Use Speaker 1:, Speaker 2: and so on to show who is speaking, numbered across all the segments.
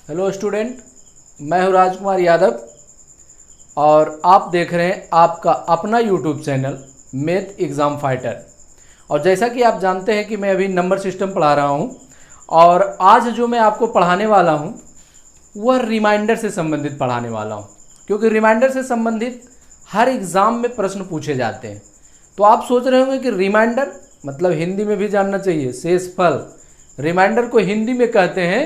Speaker 1: Hello student, मैं हूं राजकुमार यादव और आप देख रहे हैं आपका अपना YouTube channel math exam fighter. और जैसा कि आप जानते हैं कि मैं अभी नंबर सिस्टम पढ़ा रहा हूं और आज जो मैं आपको पढ़ाने वाला हूं वह रिमाइंडर से संबंधित पढ़ाने वाला हूं, क्योंकि रिमाइंडर से संबंधित हर एग्ज़ाम में प्रश्न पूछे जाते हैं। तो आप सोच रहे होंगे कि रिमाइंडर मतलब हिंदी में भी जानना चाहिए, शेषफल। रिमाइंडर को हिंदी में कहते हैं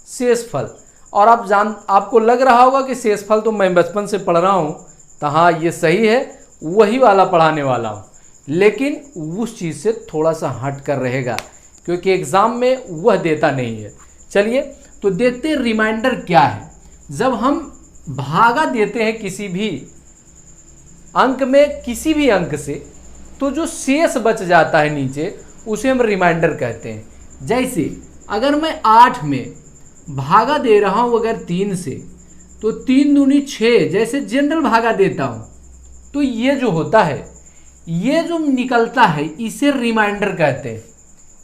Speaker 1: शेषफल। और आपको लग रहा होगा कि शेषफल तो मैं बचपन से पढ़ रहा हूँ, तो हाँ ये सही है, वही वाला पढ़ाने वाला हूँ, लेकिन उस चीज़ से थोड़ा सा हट कर रहेगा क्योंकि एग्ज़ाम में वह देता नहीं है। चलिए तो देखते हैं रिमाइंडर क्या है। जब हम भागा देते हैं किसी भी अंक में किसी भी अंक से, तो जो शेष बच जाता है नीचे उसे हम रिमाइंडर कहते हैं। जैसे अगर मैं 8 में भागा दे रहा हूं अगर 3 से, तो 3 दूनी 6 जैसे जनरल भागा देता हूं, तो ये जो होता है, ये जो निकलता है, इसे रिमाइंडर कहते हैं।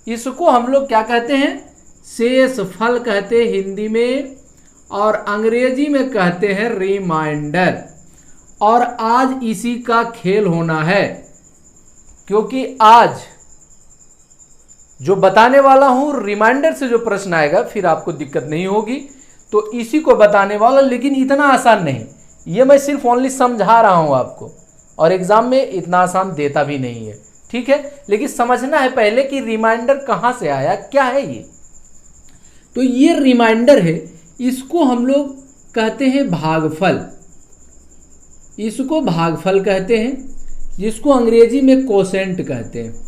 Speaker 1: इसको हम लोग क्या कहते हैं? शेषफल कहते हैं हिंदी में, और अंग्रेजी में कहते हैं रिमाइंडर। और आज इसी का खेल होना है, क्योंकि आज जो बताने वाला हूं रिमाइंडर से जो प्रश्न आएगा फिर आपको दिक्कत नहीं होगी, तो इसी को बताने वाला, लेकिन इतना आसान नहीं। ये मैं सिर्फ ओनली समझा रहा हूं आपको, और एग्जाम में इतना आसान देता भी नहीं है, ठीक है। लेकिन समझना है पहले कि रिमाइंडर कहां से आया, क्या है ये। तो ये रिमाइंडर है, इसको हम लोग कहते हैं भागफल। इसको भागफल कहते हैं, जिसको अंग्रेजी में कोसेंट कहते हैं,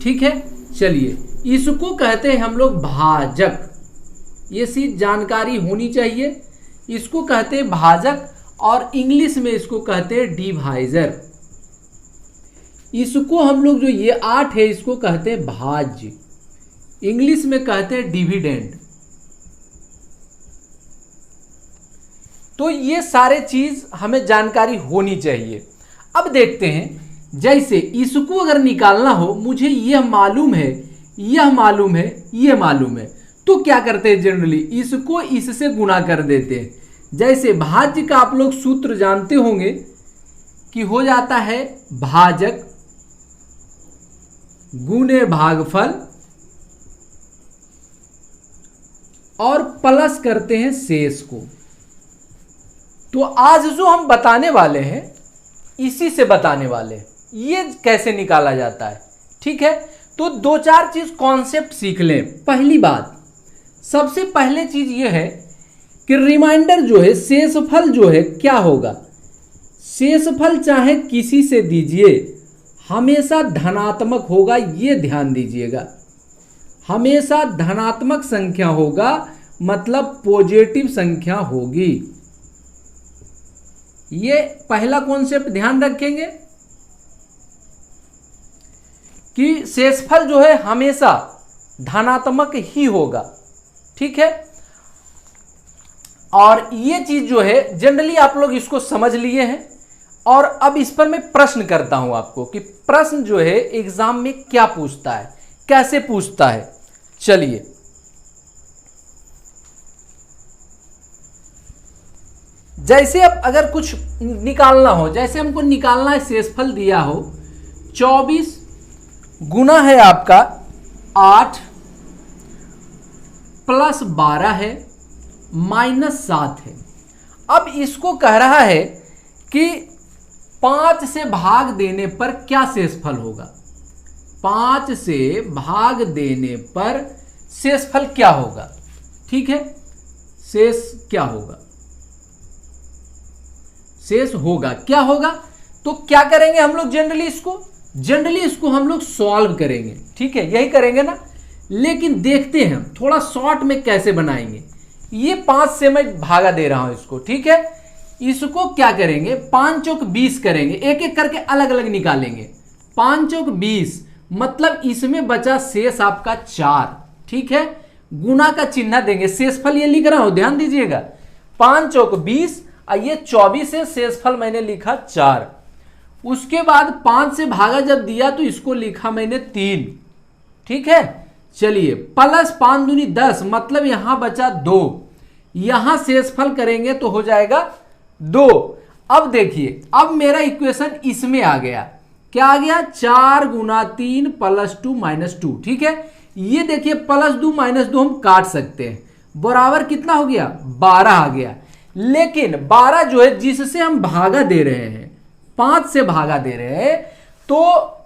Speaker 1: ठीक है। चलिए, इसको कहते हैं हम लोग भाजक। ये चीज जानकारी होनी चाहिए। इसको कहते हैं भाजक, और इंग्लिश में इसको कहते हैं डिवाइजर। इसको हम लोग जो ये 8 है इसको कहते हैं भाज्य, इंग्लिश में कहते हैं डिविडेंड। तो ये सारे चीज हमें जानकारी होनी चाहिए। अब देखते हैं, जैसे इसको अगर निकालना हो, मुझे यह मालूम है, यह मालूम है, यह मालूम है, तो क्या करते हैं जनरली, इसको इससे गुणा कर देते हैं। जैसे भाज्य का आप लोग सूत्र जानते होंगे कि हो जाता है भाजक गुणे भागफल, और प्लस करते हैं शेष को। तो आज जो हम बताने वाले हैं इसी से बताने वाले हैं, ये कैसे निकाला जाता है, ठीक है। तो 2-4 चीज कॉन्सेप्ट सीख लें। पहली बात, सबसे पहले चीज ये है कि रिमाइंडर जो है, शेषफल जो है क्या होगा। शेषफल चाहे किसी से दीजिए हमेशा धनात्मक होगा, ये ध्यान दीजिएगा। हमेशा धनात्मक संख्या होगा, मतलब पॉजिटिव संख्या होगी। ये पहला कॉन्सेप्ट ध्यान रखेंगे कि शेषफल जो है हमेशा धनात्मक ही होगा, ठीक है। और ये चीज जो है जनरली आप लोग इसको समझ लिए हैं। और अब इस पर मैं प्रश्न करता हूं आपको कि प्रश्न जो है एग्जाम में क्या पूछता है, कैसे पूछता है। चलिए, जैसे अब अगर कुछ निकालना हो, जैसे हमको निकालना है, शेषफल दिया हो 24 गुना है आपका 8 प्लस 12 है माइनस 7 है। अब इसको कह रहा है कि 5 से भाग देने पर क्या शेषफल होगा। 5 से भाग देने पर शेषफल क्या होगा, ठीक है। शेष क्या होगा, शेष होगा, क्या होगा। तो क्या करेंगे हम लोग, जनरली इसको हम लोग सॉल्व करेंगे, ठीक है, यही करेंगे ना। लेकिन देखते हैं थोड़ा शॉर्ट में कैसे बनाएंगे। ये 5 से मैं भागा दे रहा हूं इसको, ठीक है। इसको क्या करेंगे, 5 चौक 20 करेंगे, एक एक करके अलग अलग निकालेंगे। 5 चौक 20 मतलब इसमें बचा शेष आपका 4, ठीक है। गुना का चिन्ह देंगे, शेषफल ये लिख रहा हूं, ध्यान दीजिएगा। 5 चौक 20, ये 24 है, शेषफल मैंने लिखा 4। उसके बाद 5 से भागा जब दिया तो इसको लिखा मैंने 3, ठीक है। चलिए प्लस 5 दूनी 10, मतलब यहां बचा 2, यहां शेषफल करेंगे तो हो जाएगा 2। अब देखिए, अब मेरा इक्वेशन इसमें आ गया, क्या आ गया, 4 गुना 3 प्लस 2 माइनस 2। ठीक है, ये देखिए प्लस 2 माइनस 2 हम काट सकते हैं, बराबर कितना हो गया, 12 आ गया। लेकिन 12 जो है जिससे हम भागा दे रहे हैं, 5 से भागा दे रहे हैं, तो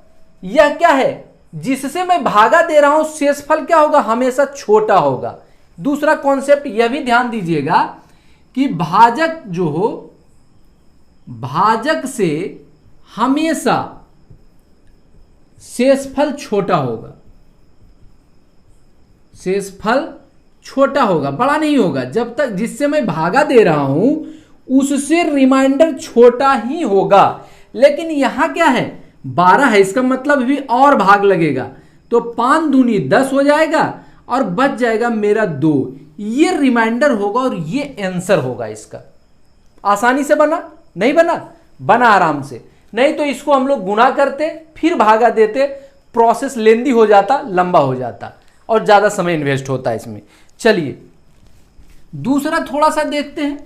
Speaker 1: यह क्या है, जिससे मैं भागा दे रहा हूं शेषफल क्या होगा, हमेशा छोटा होगा। दूसरा कॉन्सेप्ट यह भी ध्यान दीजिएगा कि भाजक जो हो, भाजक से हमेशा शेषफल छोटा होगा, शेषफल छोटा होगा, बड़ा नहीं होगा। जब तक जिससे मैं भागा दे रहा हूं उससे रिमाइंडर छोटा ही होगा। लेकिन यहां क्या है, 12 है, इसका मतलब भी और भाग लगेगा, तो 5 दूनी 10 हो जाएगा और बच जाएगा मेरा 2। ये रिमाइंडर होगा और ये आंसर होगा इसका। आसानी से बना, नहीं बना, बना आराम से। नहीं तो इसको हम लोग गुणा करते फिर भागा देते, प्रोसेस लेंदी हो जाता, लंबा हो जाता और ज्यादा समय इन्वेस्ट होता है इसमें। चलिए दूसरा थोड़ा सा देखते हैं।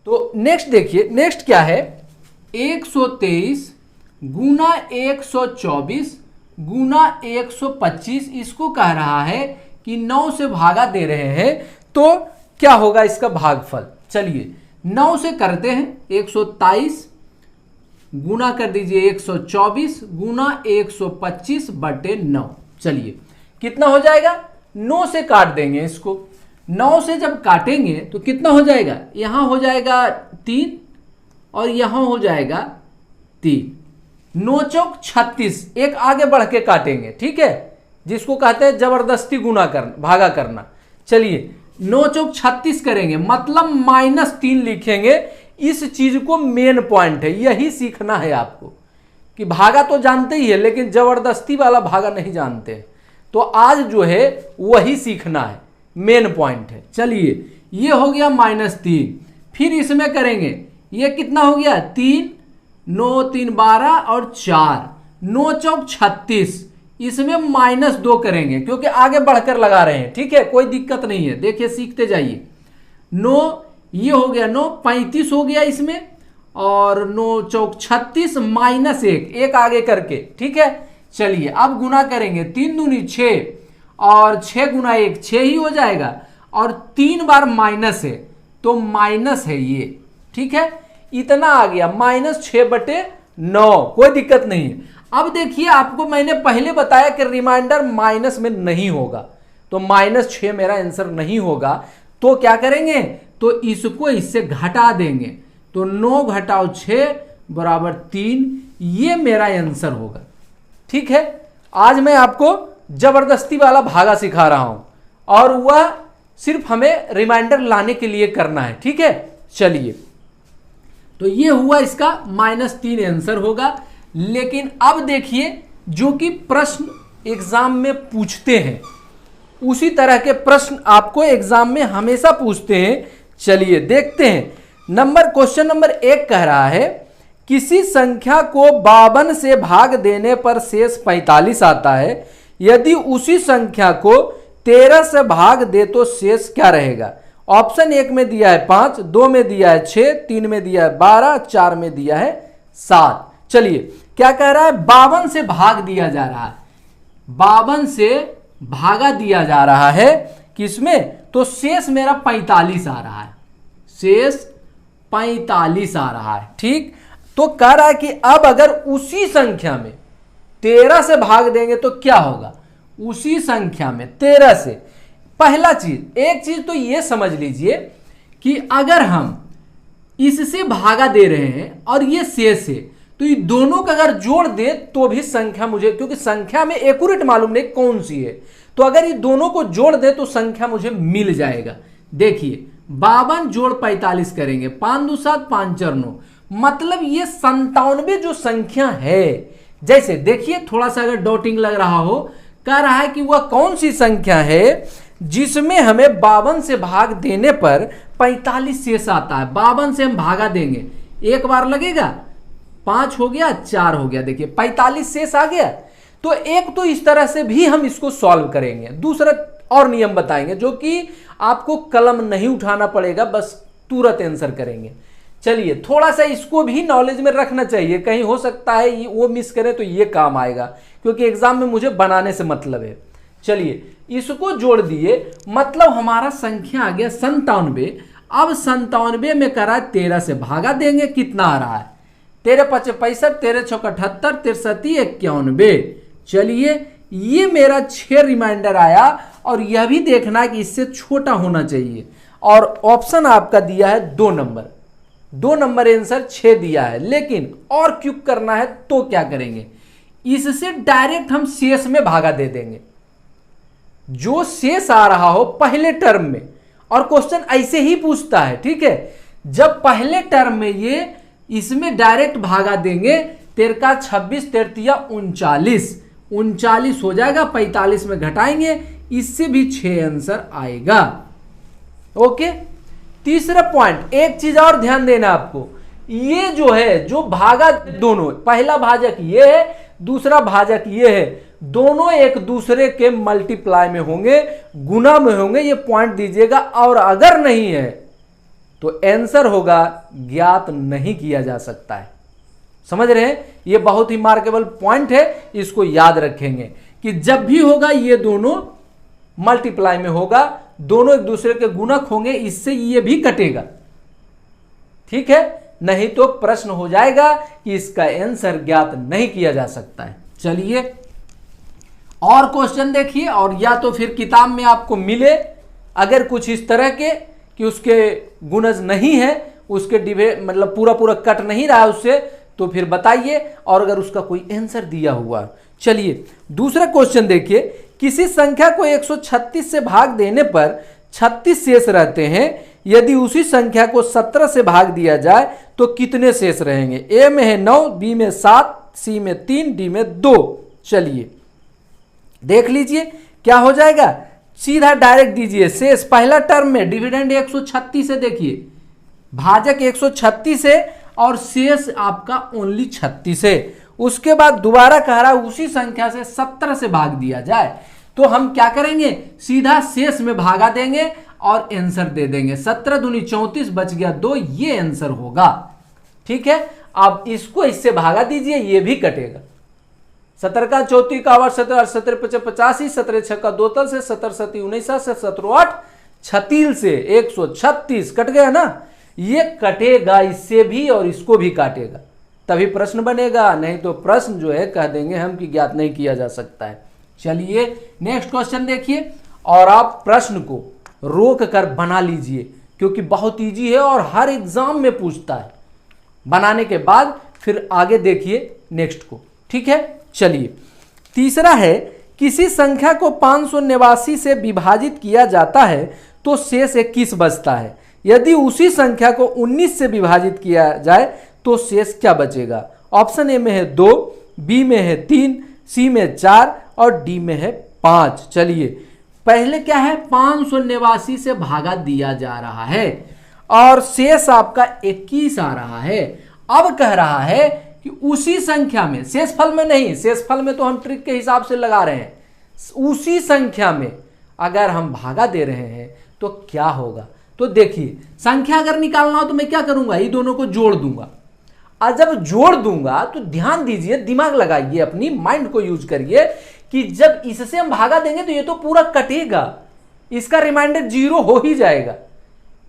Speaker 1: तो नेक्स्ट देखिए, नेक्स्ट क्या है, 123 गुना 124 गुना 125, इसको कह रहा है कि 9 से भागा दे रहे हैं, तो क्या होगा इसका भागफल। चलिए 9 से करते हैं, 123 गुना कर दीजिए 124 गुना 125 बटे 9। चलिए कितना हो जाएगा, 9 से काट देंगे इसको। 9 से जब काटेंगे तो कितना हो जाएगा, यहां हो जाएगा 3 और यहां हो जाएगा 3, 9 चौक 36। एक आगे बढ़ के काटेंगे, ठीक है, जिसको कहते हैं जबरदस्ती गुना करना, भागा करना। चलिए 9 चौक 36 करेंगे, मतलब -3 लिखेंगे। इस चीज को मेन पॉइंट है, यही सीखना है आपको कि भागा तो जानते ही है लेकिन जबरदस्ती वाला भागा नहीं जानते। तो आज जो है वही सीखना है, मेन पॉइंट है। चलिए ये हो गया -3, फिर इसमें करेंगे, ये कितना हो गया 3, 9 3 12 और 4, 9 चौक 36। इसमें -2 करेंगे क्योंकि आगे बढ़कर लगा रहे हैं, ठीक है, कोई दिक्कत नहीं है। देखिए सीखते जाइए। 9 ये हो गया 9, 35 हो गया इसमें, और 9 चौक 36 -1, एक आगे करके, ठीक है। चलिए अब गुना करेंगे, 3 दूनी 6 और 6 गुना 1 6 ही हो जाएगा, और 3 बार माइनस है तो माइनस है ये, ठीक है, इतना आ गया -6 बटे 9, कोई दिक्कत नहीं है। अब देखिए आपको मैंने पहले बताया कि रिमाइंडर माइनस में नहीं होगा, तो -6 मेरा आंसर नहीं होगा। तो क्या करेंगे, तो इसको इससे घटा देंगे, तो 9 घटाओ 6 बराबर 3, ये मेरा आंसर होगा। ठीक है, आज मैं आपको जबरदस्ती वाला भागा सिखा रहा हूं और वह सिर्फ हमें रिमाइंडर लाने के लिए करना है, ठीक है। चलिए तो ये हुआ इसका -3 आंसर होगा। लेकिन अब देखिए जो कि प्रश्न एग्जाम में पूछते हैं उसी तरह के प्रश्न आपको एग्जाम में हमेशा पूछते हैं। चलिए देखते हैं। क्वेश्चन नंबर 1 कह रहा है, किसी संख्या को 52 से भाग देने पर शेष 45 आता है, यदि उसी संख्या को 13 से भाग दे तो शेष क्या रहेगा। ऑप्शन 1 में दिया है 5, 2 में दिया है 6, 3 में दिया है 12, 4 में दिया है 7। चलिए क्या कह रहा है, 52 से भाग दिया जा रहा है, 52 से भागा दिया जा रहा है किसमें, तो शेष मेरा 45 आ रहा है, शेष 45 आ रहा है, ठीक। तो कह रहा है कि अब अगर उसी संख्या में 13 से भाग देंगे तो क्या होगा, उसी संख्या में 13 से। पहला चीज, एक चीज तो ये समझ लीजिए कि अगर हम इससे भागा दे रहे हैं और ये शेष है, तो ये दोनों का अगर जोड़ दे तो भी संख्या मुझे, क्योंकि संख्या में एक्यूरेट मालूम नहीं कौन सी है, तो अगर ये दोनों को जोड़ दे तो संख्या मुझे मिल जाएगा। देखिए 52 जोड़ 45 करेंगे, 5 2 7 5 4 9, मतलब ये 97 जो संख्या है। जैसे देखिए थोड़ा सा अगर डॉटिंग लग रहा हो, कह रहा है कि वह कौन सी संख्या है जिसमें हमें 52 से भाग देने पर 45 शेष आता है। 52 से हम भागा देंगे, एक बार लगेगा, 5 हो गया, 4 हो गया, देखिए 45 शेष आ गया। तो एक तो इस तरह से भी हम इसको सॉल्व करेंगे। दूसरा और नियम बताएंगे जो कि आपको कलम नहीं उठाना पड़ेगा, बस तुरंत आंसर करेंगे। चलिए थोड़ा सा इसको भी नॉलेज में रखना चाहिए, कहीं हो सकता है वो मिस करें तो ये काम आएगा, क्योंकि एग्जाम में मुझे बनाने से मतलब है। चलिए इसको जोड़ दिए, मतलब हमारा संख्या आ गया 97। अब 97 में करा 13 से भागा देंगे, कितना आ रहा है 13 5 65, 13 6 78, 63 91। चलिए ये मेरा 6 रिमाइंडर आया, और यह भी देखना है कि इससे छोटा होना चाहिए। और ऑप्शन आपका दिया है 2 नंबर, 2 नंबर आंसर 6 दिया है। लेकिन और क्यूब करना है तो क्या करेंगे, इससे डायरेक्ट हम शेष में भागा दे देंगे, जो शेष आ रहा हो पहले टर्म में। और क्वेश्चन ऐसे ही पूछता है, ठीक है। जब पहले टर्म में ये इसमें डायरेक्ट भागा देंगे, 13 का 26, 13 39, 39 हो जाएगा, 45 में घटाएंगे, इससे भी 6 आंसर आएगा। ओके। तीसरा पॉइंट, एक चीज और ध्यान देना आपको, ये जो है जो भागा दोनों, पहला भाजक ये है, दूसरा भाजक ये है, दोनों एक दूसरे के मल्टीप्लाई में होंगे, गुना में होंगे, ये पॉइंट दीजिएगा। और अगर नहीं है तो आंसर होगा ज्ञात नहीं किया जा सकता है। समझ रहे हैं, ये बहुत ही मार्केबल पॉइंट है, इसको याद रखेंगे कि जब भी होगा ये दोनों मल्टीप्लाई में होगा, दोनों एक दूसरे के गुणक होंगे, इससे ये भी कटेगा, ठीक है। नहीं तो प्रश्न हो जाएगा कि इसका आंसर ज्ञात नहीं किया जा सकता है। चलिए और क्वेश्चन देखिए, और या तो फिर किताब में आपको मिले अगर कुछ इस तरह के कि उसके गुणज नहीं है, उसके डिवाइड मतलब पूरा पूरा कट नहीं रहा उससे, तो फिर बताइए, और अगर उसका कोई आंसर दिया हुआ। चलिए दूसरा क्वेश्चन देखिए, किसी संख्या को 136 से भाग देने पर 36 शेष रहते हैं, यदि उसी संख्या को 17 से भाग दिया जाए तो कितने शेष रहेंगे। ए में है 9, बी में 7, सी में 3, डी में 2। चलिए देख लीजिए क्या हो जाएगा, सीधा डायरेक्ट दीजिए शेष। पहला टर्म में डिविडेंड 136 है, देखिए भाजक 136 है और शेष आपका ओनली 36 है। उसके बाद दोबारा कह रहा है उसी संख्या से 17 से भाग दिया जाए, तो हम क्या करेंगे, सीधा शेष में भागा देंगे और आंसर दे देंगे। 17 दूनी 34, बच गया 2, ये आंसर होगा, ठीक है। अब इसको इससे भागा दीजिए, ये भी कटेगा। 17 का 34 का 8, 17 17 5 85, 17 6 का 2 तल से, 17 7 19 से, 17 8 36 से 136 कट गया ना, ये कटेगा इससे भी और इसको भी काटेगा, तभी प्रश्न बनेगा। नहीं तो प्रश्न जो है कह देंगे हम कि ज्ञात नहीं किया जा सकता है। चलिए नेक्स्ट क्वेश्चन देखिए, और आप प्रश्न को रोक कर बना लीजिए, क्योंकि बहुत इजी है और हर एग्जाम में पूछता है। बनाने के बाद फिर आगे देखिए नेक्स्ट को, ठीक है। चलिए तीसरा है, किसी संख्या को 589 से विभाजित किया जाता है तो शेष 21 बचता है, यदि उसी संख्या को 19 से विभाजित किया जाए तो शेष क्या बचेगा। ऑप्शन ए में है 2, बी में है 3, सी में 4 और डी में है 5। चलिए पहले क्या है, 589 से भागा दिया जा रहा है और शेष आपका 21 आ रहा है। अब कह रहा है कि उसी संख्या में, शेषफल में नहीं, शेषफल में तो हम ट्रिक के हिसाब से लगा रहे हैं, उसी संख्या में अगर हम भागा दे रहे हैं तो क्या होगा। तो देखिए संख्या अगर निकालना हो तो मैं क्या करूंगा, ये दोनों को जोड़ दूंगा, और जब जोड़ दूंगा तो ध्यान दीजिए, दिमाग लगाइए, अपनी माइंड को यूज करिए कि जब इससे हम भागा देंगे तो ये तो पूरा कटेगा, इसका रिमाइंडर 0 हो ही जाएगा,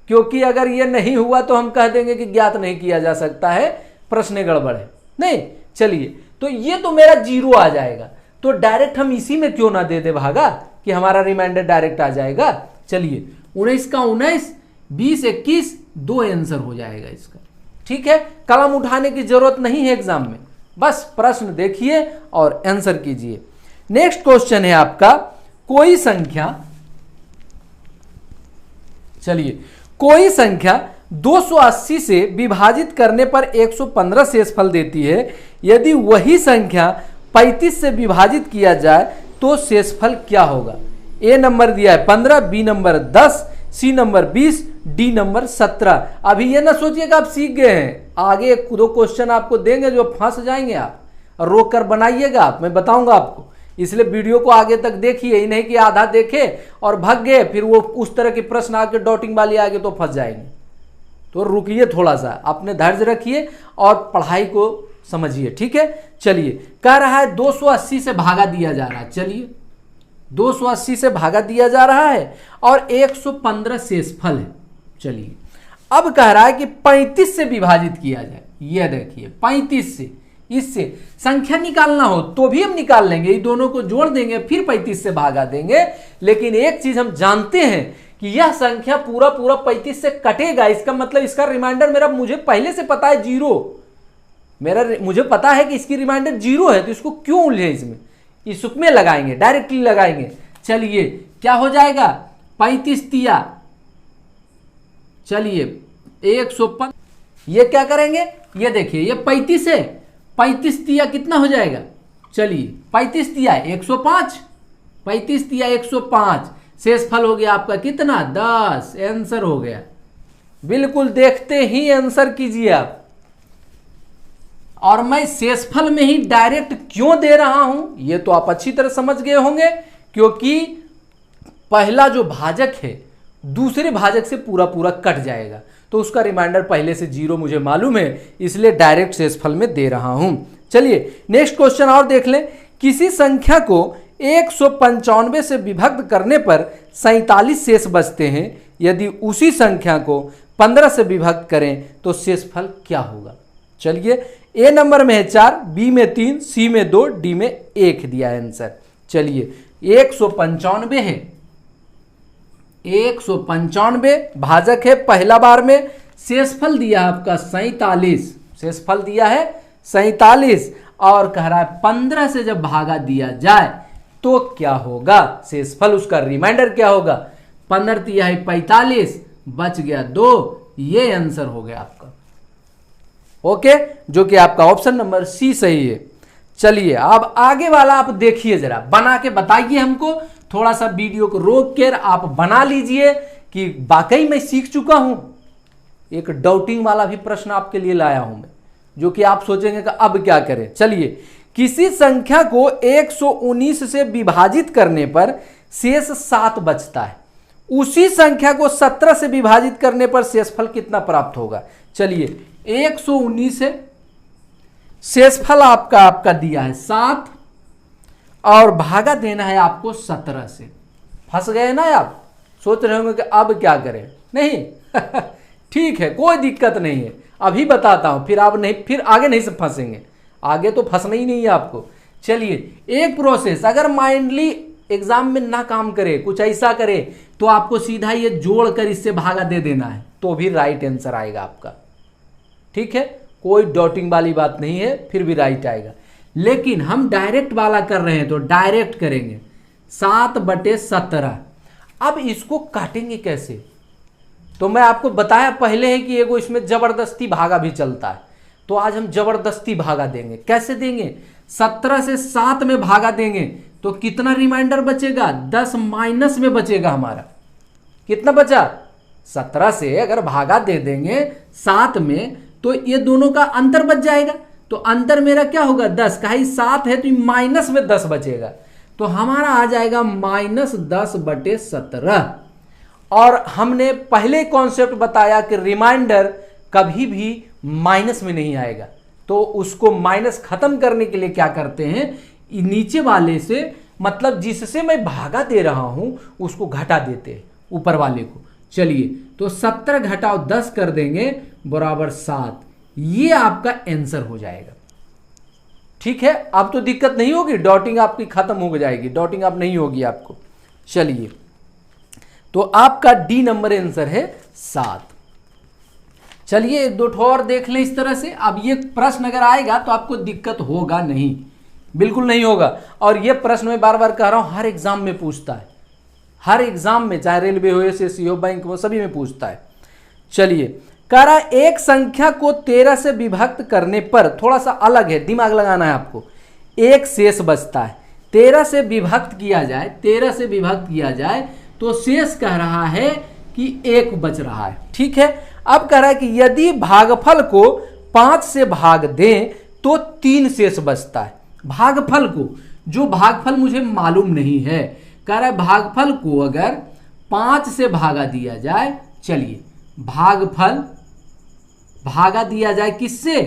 Speaker 1: क्योंकि अगर ये नहीं हुआ तो हम कह देंगे कि ज्ञात नहीं किया जा सकता है, प्रश्न गड़बड़ है। नहीं, चलिए तो ये तो मेरा 0 आ जाएगा, तो डायरेक्ट हम इसी में क्यों ना दे दे भागा कि हमारा रिमाइंडर डायरेक्ट आ जाएगा। चलिए 19 का 19, 20 21, 2 आंसर हो जाएगा इसका, ठीक है। कलम उठाने की जरूरत नहीं है एग्जाम में, बस प्रश्न देखिए और आंसर कीजिए। नेक्स्ट क्वेश्चन है आपका, कोई संख्या, चलिए कोई संख्या 280 से विभाजित करने पर 115 शेषफल देती है, यदि वही संख्या 35 से विभाजित किया जाए तो शेषफल क्या होगा। ए नंबर दिया है 15, B number 10, C number 20, D number 17। अभी ये ना सोचिएगा आप सीख गए हैं, आगे एक दो क्वेश्चन आपको देंगे जो फंस जाएंगे आप, और रोक कर बनाइएगा आप, मैं बताऊंगा आपको। इसलिए वीडियो को आगे तक देखिए, ही नहीं कि आधा देखे और भाग गए, फिर वो उस तरह के प्रश्न आके डॉटिंग वाली आगे तो फंस जाएंगे। तो रुकिए थोड़ा सा, अपने धैर्य रखिए और पढ़ाई को समझिए, ठीक है। चलिए, कह रहा है 280 से भागा दिया जा रहा है। चलिए, 280 से भागा दिया जा रहा है और 115 शेषफल है। चलिए, अब कह रहा है कि 35 से विभाजित किया जाए। ये देखिए 35 से, इससे संख्या निकालना हो तो भी हम निकाल लेंगे, ये दोनों को जोड़ देंगे फिर 35 से भागा देंगे। लेकिन एक चीज हम जानते हैं कि यह संख्या पूरा 35 से कटेगा। इसका मतलब इसका रिमाइंडर मेरा, मुझे पहले से पता है 0, मुझे पता है कि इसकी रिमाइंडर 0 है, तो इसको क्यों उलझे इसमें, इसमें लगाएंगे, डायरेक्टली लगाएंगे। चलिए, क्या हो जाएगा 35 तिया, चलिए 105, ये क्या करेंगे, ये देखिए ये 35 है, 35 तिया कितना हो जाएगा, चलिए 35 तिया 105, 35 तिया 105, शेषफल हो गया आपका कितना 10, आंसर हो गया। बिल्कुल देखते ही आंसर कीजिए आप। और मैं शेषफल में ही डायरेक्ट क्यों दे रहा हूं, ये तो आप अच्छी तरह समझ गए होंगे, क्योंकि पहला जो भाजक है दूसरे भाजक से पूरा कट जाएगा, तो उसका रिमाइंडर पहले से 0 मुझे मालूम है, इसलिए डायरेक्ट शेषफल में दे रहा हूं। चलिए नेक्स्ट क्वेश्चन और देख लें। किसी संख्या को 195 से विभक्त करने पर 47 शेष बचते हैं। यदि उसी संख्या को 15 से विभक्त करें तो शेषफल क्या होगा। चलिए, ए नंबर में है 4, बी में 3, सी में 2, डी में 1 दिया है आंसर। चलिए 195 है, 195 भाजक है पहला बार में, शेषफल दिया है आपका 47, शेषफल दिया है 47, और कह रहा है 15 से जब भागा दिया जाए तो क्या होगा शेषफल, उसका रिमाइंडर क्या होगा। 15 तिया है 45, बच गया 2, ये आंसर हो गया आपका, ओके, जो कि आपका ऑप्शन नंबर सी सही है। चलिए अब आगे वाला आप देखिए, जरा बना के बताइए हमको, थोड़ा सा वीडियो को रोक कर आप बना लीजिए कि वाकई मैं सीख चुका हूं। एक डाउटिंग वाला भी प्रश्न आपके लिए लाया हूं मैं, जो कि आप सोचेंगे कि अब क्या करें। चलिए, किसी संख्या को 119 से विभाजित करने पर शेष 7 बचता है, उसी संख्या को 17 से विभाजित करने पर शेषफल कितना प्राप्त होगा। चलिए 119 है, शेषफल आपका दिया है 7 और भागा देना है आपको 17 से। फंस गए ना आप, सोच रहे होंगे कि अब क्या करें, नहीं ठीक है, कोई दिक्कत नहीं है, अभी बताता हूं, फिर आप नहीं, फिर आगे नहीं से फंसेंगे, आगे तो फंसना ही नहीं है आपको। चलिए, एक प्रोसेस अगर माइंडली एग्जाम में ना काम करे, कुछ ऐसा करे, तो आपको सीधा ये जोड़कर इससे भागा दे देना है, तो भी राइट आंसर आएगा आपका, ठीक है, कोई डॉटिंग वाली बात नहीं है, फिर भी राइट आएगा। लेकिन हम डायरेक्ट वाला कर रहे हैं तो डायरेक्ट करेंगे 7/17। अब इसको काटेंगे कैसे, तो मैं आपको बताया पहले है कि एगो इसमें जबरदस्ती भागा भी चलता है, तो आज हम जबरदस्ती भागा देंगे। कैसे देंगे, 17 से 7 में भागा देंगे तो कितना रिमाइंडर बचेगा, 10 माइनस में बचेगा हमारा, कितना बचा, 17 से अगर भागा दे देंगे 7 में तो ये दोनों का अंतर बच जाएगा, तो अंतर मेरा क्या होगा 10, कहीं 7 है तो माइनस में 10 बचेगा, तो हमारा आ जाएगा -10/17। और हमने पहले कॉन्सेप्ट बताया कि रिमाइंडर कभी भी माइनस में नहीं आएगा, तो उसको माइनस खत्म करने के लिए क्या करते हैं, नीचे वाले से, मतलब जिससे मैं भागा दे रहा हूं उसको घटा देते हैं ऊपर वाले को। चलिए, तो 17 घटाओ 10 कर देंगे बराबर 7, ये आपका आंसर हो जाएगा, ठीक है। अब तो दिक्कत नहीं होगी, डॉटिंग आपकी खत्म हो जाएगी, डॉटिंग अब नहीं होगी आपको। चलिए, तो आपका डी नंबर आंसर है 7। चलिए एक दो और देख लें इस तरह से। अब ये प्रश्न अगर आएगा तो आपको दिक्कत होगा नहीं, बिल्कुल नहीं होगा। और ये प्रश्न मैं बार बार कह रहा हूं, हर एग्जाम में पूछता है, हर एग्जाम में, चाहे रेलवे हो, एसएससी हो, बैंक हो, सभी में पूछता है। चलिए, कह रहा है एक संख्या को 13 से विभक्त करने पर, थोड़ा सा अलग है, दिमाग लगाना है आपको, एक शेष बचता है। 13 से विभक्त किया जाए, 13 से विभक्त किया जाए तो शेष कह रहा है कि 1 बच रहा है, ठीक है। अब कह रहा है कि यदि भागफल को 5 से भाग दें तो 3 शेष बचता है। भागफल को, जो भागफल मुझे मालूम नहीं है, कह रहा है भागफल को अगर 5 से भागा दिया जाए, चलिए भागफल भागा दिया जाए किससे?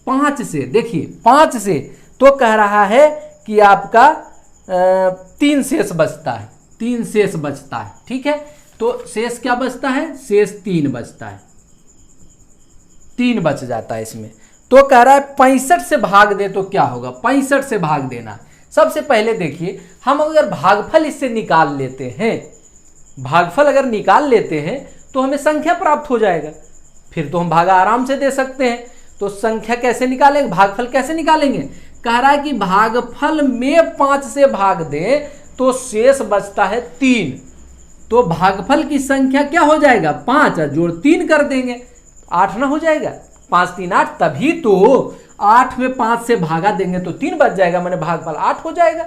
Speaker 1: 5 से। देखिए 5 से तो कह रहा है कि आपका 3 शेष बचता है, 3 शेष बचता है। ठीक है, तो शेष क्या बचता है? शेष 3 बचता है, 3 बच जाता है इसमें। तो कह रहा है 65 से भाग दे तो क्या होगा? 65 से भाग देना। सबसे पहले देखिए, हम अगर भागफल इससे निकाल लेते हैं, भागफल अगर निकाल लेते हैं तो हमें संख्या प्राप्त हो जाएगा, फिर तो हम भागा आराम से दे सकते हैं। तो संख्या कैसे निकालेंगे, भागफल कैसे निकालेंगे? कह रहा है कि भागफल में 5 से भाग दें तो शेष बचता है 3। तो भागफल की संख्या क्या हो जाएगा? 5 जोड़ 3 कर देंगे, 8 ना हो जाएगा? 5 3 8, तभी तो 8 में 5 से भागा देंगे तो 3 बच जाएगा, मैंने भागफल 8 हो जाएगा।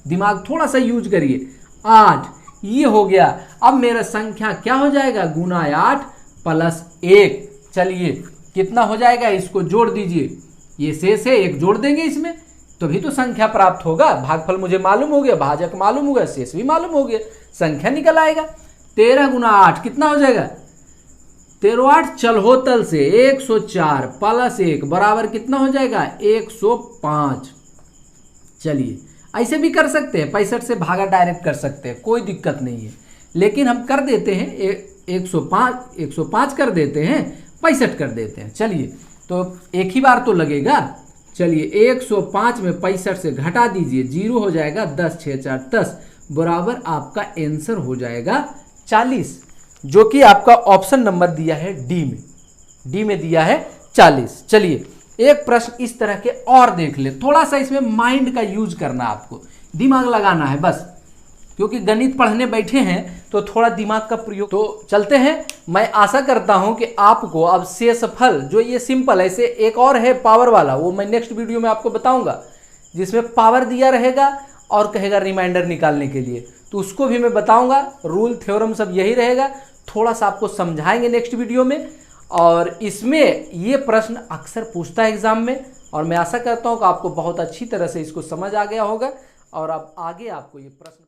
Speaker 1: दिमाग थोड़ा सा यूज करिए। 8 ये हो गया। अब मेरा संख्या क्या हो जाएगा? गुना 8 प्लस 1। चलिए कितना हो जाएगा? इसको जोड़ दीजिए, ये शेष है, 1 जोड़ देंगे इसमें, तभी तो संख्या प्राप्त होगा। भागफल मुझे मालूम हो गया, भाजक मालूम हो गया, शेष भी मालूम हो गया, संख्या निकल आएगा। 13 गुना 8 कितना हो जाएगा? 13 8 चलहोतल से 104 प्लस 1 बराबर कितना हो जाएगा? 105। चलिए ऐसे भी कर सकते हैं, 65 से भागा डायरेक्ट कर सकते हैं, कोई दिक्कत नहीं है। लेकिन हम कर देते हैं 105 कर देते हैं, 65 कर देते हैं। चलिए तो एक ही बार तो लगेगा। चलिए 105 में 65 से घटा दीजिए, 0 हो जाएगा, 10 6 4 10 बराबर आपका आंसर हो जाएगा 40, जो कि आपका ऑप्शन नंबर दिया है डी में दिया है 40। चलिए एक प्रश्न इस तरह के और देख ले, थोड़ा सा इसमें माइंड का यूज करना, आपको दिमाग लगाना है बस, क्योंकि गणित पढ़ने बैठे हैं तो थोड़ा दिमाग का प्रयोग। तो चलते हैं। मैं आशा करता हूं कि आपको अब शेषफल, जो ये सिंपल है, इसे एक और है पावर वाला, वो मैं नेक्स्ट वीडियो में आपको बताऊंगा, जिसमें पावर दिया रहेगा और कहेगा रिमाइंडर निकालने के लिए, तो उसको भी मैं बताऊंगा। रूल थ्योरम सब यही रहेगा, थोड़ा सा आपको समझाएंगे नेक्स्ट वीडियो में। और इसमें ये प्रश्न अक्सर पूछता है एग्जाम में, और मैं आशा करता हूं कि आपको बहुत अच्छी तरह से इसको समझ आ गया होगा और अब आगे आपको ये प्रश्न